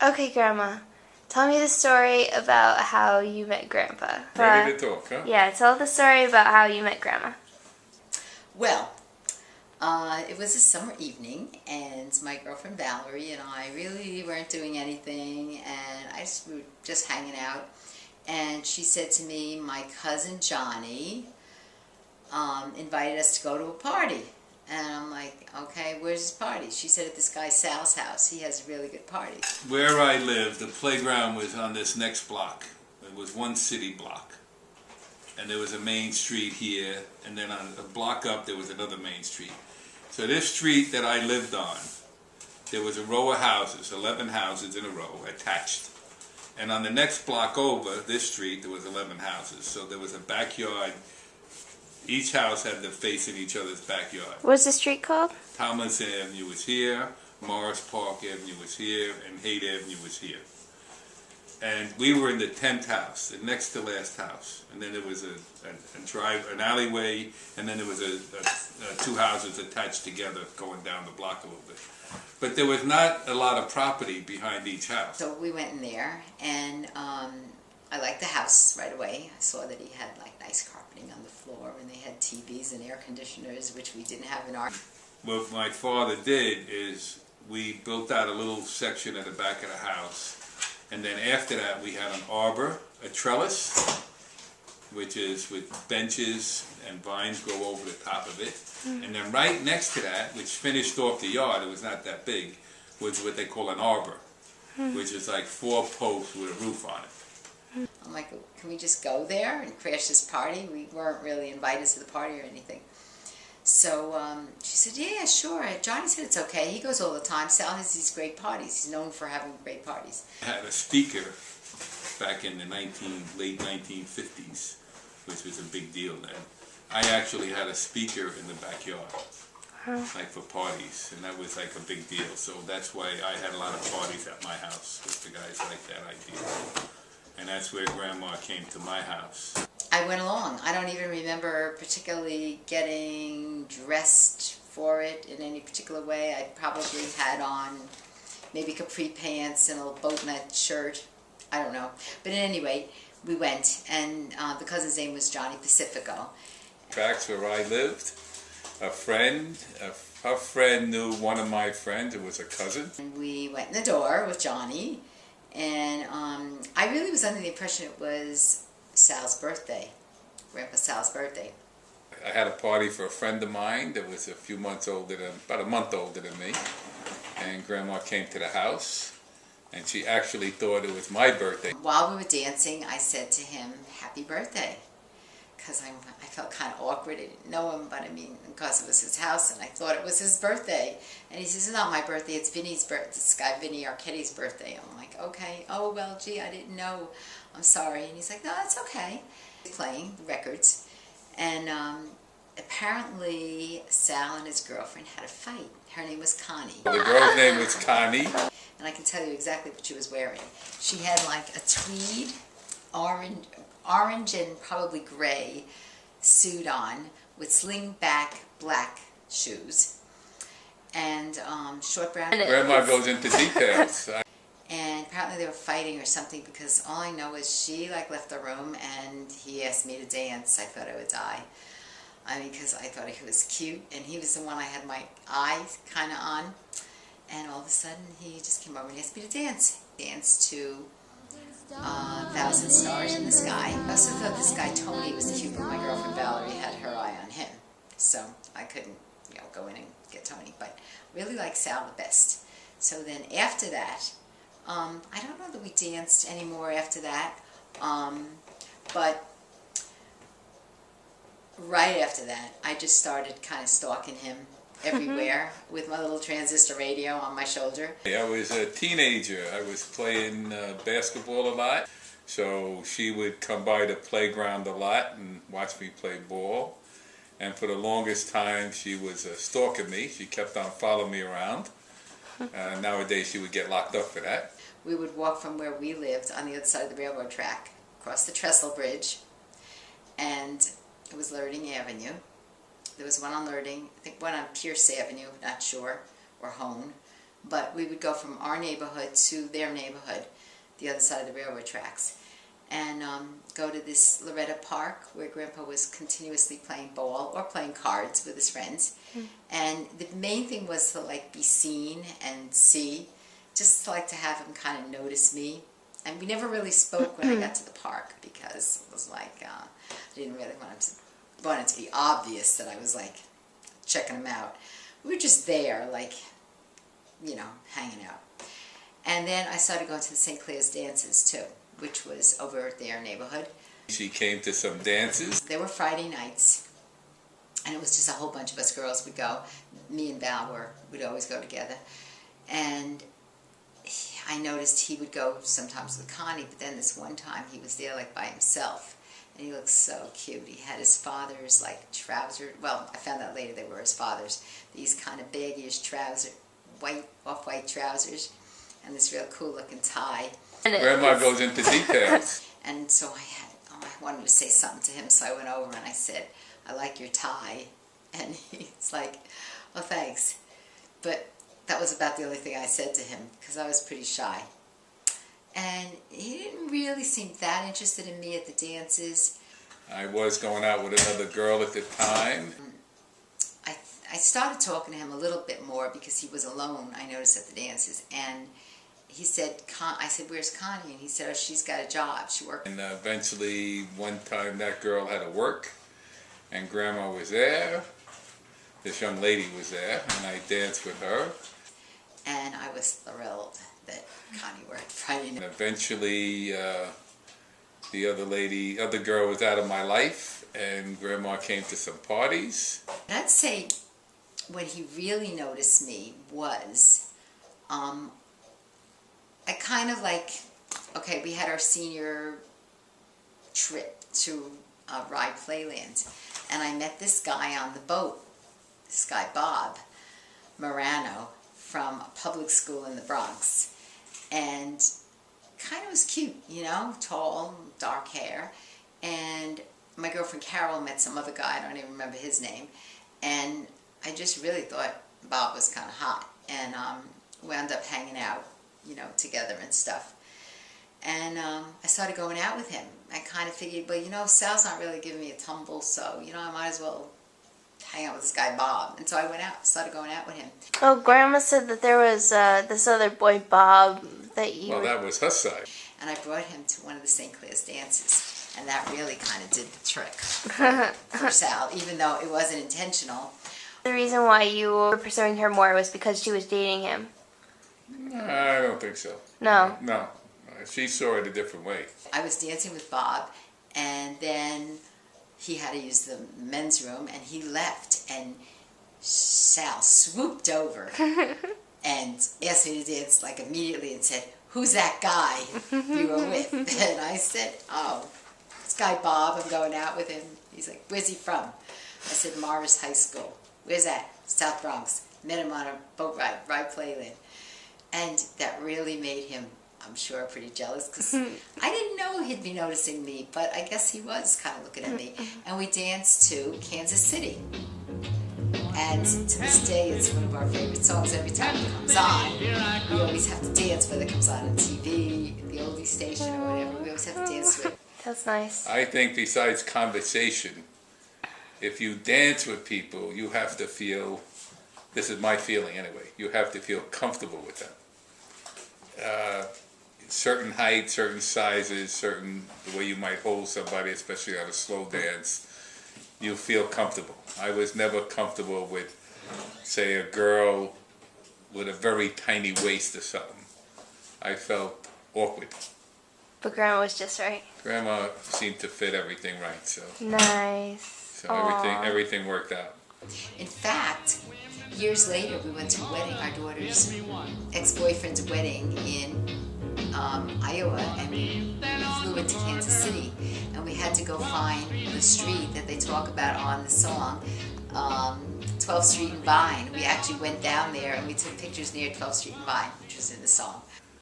Okay, Grandma. Tell me the story about how you met Grandpa. Ready to talk, huh? Yeah, tell the story about how you met Grandma. Well, it was a summer evening, and my girlfriend Valerie and I really weren't doing anything, and we were just hanging out. And she said to me, my cousin Johnny invited us to go to a party. And I'm like, okay, where's his party? She said at this guy Sal's house. He has a really good party. Where I lived, the playground was on this next block. It was one city block. And there was a main street here, and then on a block up there was another main street. So this street that I lived on, there was a row of houses, 11 houses in a row, attached. And on the next block over, this street, there was 11 houses. So there was a backyard. Each house had the face in each other's backyard. What's the street called? Thomas Avenue was here, Morris Park Avenue was here, and Haight Avenue was here. And we were in the 10th house, the next to last house. And then there was an alleyway, and then there was two houses attached together going down the block a little bit. But there was not a lot of property behind each house. So we went in there, and I liked the house right away. I saw that he had like nice carpeting on the floor, and they had TVs and air conditioners, which we didn't have in our... What my father did is we built out a little section at the back of the house, and then after that we had an arbor, a trellis, which is with benches and vines go over the top of it. And then right next to that, which finished off the yard, it was not that big, was what they call an arbor, which is like 4 posts with a roof on it. I'm like, can we just go there and crash this party? We weren't really invited to the party or anything. So she said, yeah, sure. Johnny said it's okay. He goes all the time. Sal has these great parties. He's known for having great parties. I had a speaker back in the late 1950s, which was a big deal then. I actually had a speaker in the backyard, like for parties, and that was like a big deal. So that's why I had a lot of parties at my house, because the guys liked that idea. And that's where Grandma came to my house. I went along. I don't even remember particularly getting dressed for it in any particular way. I probably had on maybe capri pants and a little boat neck shirt. I don't know. But anyway, we went, and the cousin's name was Johnny Pacifico. Tracks where I lived, her friend knew one of my friends. It was a cousin. And we went in the door with Johnny, and I really was under the impression it was Sal's birthday, Grandpa Sal's birthday. I had a party for a friend of mine that was about a month older than me, and Grandma came to the house, and she actually thought it was my birthday. While we were dancing, I said to him, happy birthday, because I felt kind of awkward. I didn't know him, but I mean, because it was his house, and I thought it was his birthday. And he says, it's not my birthday, it's Vinny's birthday, this guy Vinny Arquetti's birthday. I'm like, okay, oh, well, gee, I didn't know. I'm sorry. And he's like, no, it's okay. Playing the records. And apparently Sal and his girlfriend had a fight. Her name was Connie. The girl's name was Connie. And I can tell you exactly what she was wearing. She had like a tweed, orange and probably gray suit on with sling back black shoes. And short brown hair. Grandma goes into details. And apparently they were fighting or something, because all I know is she like left the room and he asked me to dance. I thought I would die. I mean, because I thought he was cute, and he was the one I had my eyes kind of on. And all of a sudden he just came over and asked me to dance. Dance to Thousand Stars in the Sky. I also thought this guy Tony was cute, but my girlfriend Valerie had her eye on him. So I couldn't, go in and get Tony. But really liked Sal the best. So then after that, I don't know that we danced anymore after that, but right after that, I just started kind of stalking him everywhere with my little transistor radio on my shoulder. I was a teenager. I was playing basketball a lot, so she would come by the playground a lot and watch me play ball. And for the longest time, she was stalking me. She kept on following me around. Nowadays, she would get locked up for that. We would walk from where we lived on the other side of the railroad track, across the Trestle Bridge, and it was Learding Avenue. There was one on Learding, I think one on Pierce Avenue, not sure, or Hone. but we would go from our neighborhood to their neighborhood, the other side of the railroad tracks, and go to this Loretta Park where Grandpa was continuously playing ball or playing cards with his friends. And the main thing was to like be seen and see, just like to have him kind of notice me. And we never really spoke when I got to the park because it was like I didn't really want it to be obvious that I was like checking him out. We were just there, like, you know, hanging out. And then I started going to the St. Clair's dances too, which was over at their neighborhood. She came to some dances. They were Friday nights, and it was just a whole bunch of us girls would go. Me and Val would always go together. And I noticed he would go sometimes with Connie, but then this one time he was there like by himself. And he looked so cute. He had his father's like trousers. Well, I found out later they were his father's. These kind of baggy-ish trousers, off-white trousers, and this real cool looking tie. Grandma goes into details. And so I wanted to say something to him, so I went over and I said, "I like your tie." And he's like, "Oh, thanks." But that was about the only thing I said to him because I was pretty shy. And he didn't really seem that interested in me at the dances. I was going out with another girl at the time. I started talking to him a little bit more because he was alone, I noticed, at the dances. And he said, I said, "Where's Connie?" And he said, "Oh, she's got a job. She works." And eventually, one time that girl had to work, and Grandma was there. This young lady was there, and I danced with her. And I was thrilled that Connie worked Friday And night. eventually, the other girl was out of my life, and Grandma came to some parties. And I'd say when he really noticed me was, I kind of like, okay, we had our senior trip to Ride Playland, and I met this guy on the boat, this guy Bob Morano from a public school in the Bronx, and kind of was cute, you know, tall, dark hair, and my girlfriend Carol met some other guy, I don't even remember his name, and I just really thought Bob was kind of hot, and we wound up hanging out, you know, together and stuff. And I started going out with him. I kind of figured, well, you know, Sal's not really giving me a tumble, so, you know, I might as well hang out with this guy Bob. And so I went out, started going out with him. Oh, Grandma said that there was this other boy, Bob, that you... Well, that was her side. And I brought him to one of the St. Clair's dances. And that really kind of did the trick for Sal, even though it wasn't intentional. The reason why you were pursuing her more was because she was dating him. I don't think so. No. No. She saw it a different way. I was dancing with Bob, and then he had to use the men's room, and he left, and Sal swooped over and asked me to dance like immediately and said, "Who's that guy you were with?" And I said, "Oh, this guy Bob, I'm going out with him." He's like, "Where's he from?" I said, "Morris High School." "Where's that?" "South Bronx." Met him on a boat ride Playland. And that really made him, I'm sure, pretty jealous because I didn't know he'd be noticing me, but I guess he was kind of looking at me. And we danced to Kansas City. And to this day, it's one of our favorite songs. Every time it comes on, we always have to dance, whether it comes on TV, the oldie station, or whatever. We always have to dance to it. That's nice. I think besides conversation, if you dance with people, you have to feel, this is my feeling anyway, you have to feel comfortable with them. Certain height, certain sizes, the way you might hold somebody, especially on a slow dance, you feel comfortable. I was never comfortable with, say, a girl with a very tiny waist or something. I felt awkward. But Grandma was just right. Grandma seemed to fit everything right, so Nice. so Aw. everything worked out. In fact, years later, we went to a wedding, our daughter's ex-boyfriend's wedding in Iowa, and we flew into Kansas City, and we had to go find the street that they talk about on the song, 12th Street and Vine. We actually went down there and we took pictures near 12th Street and Vine, which was in the song.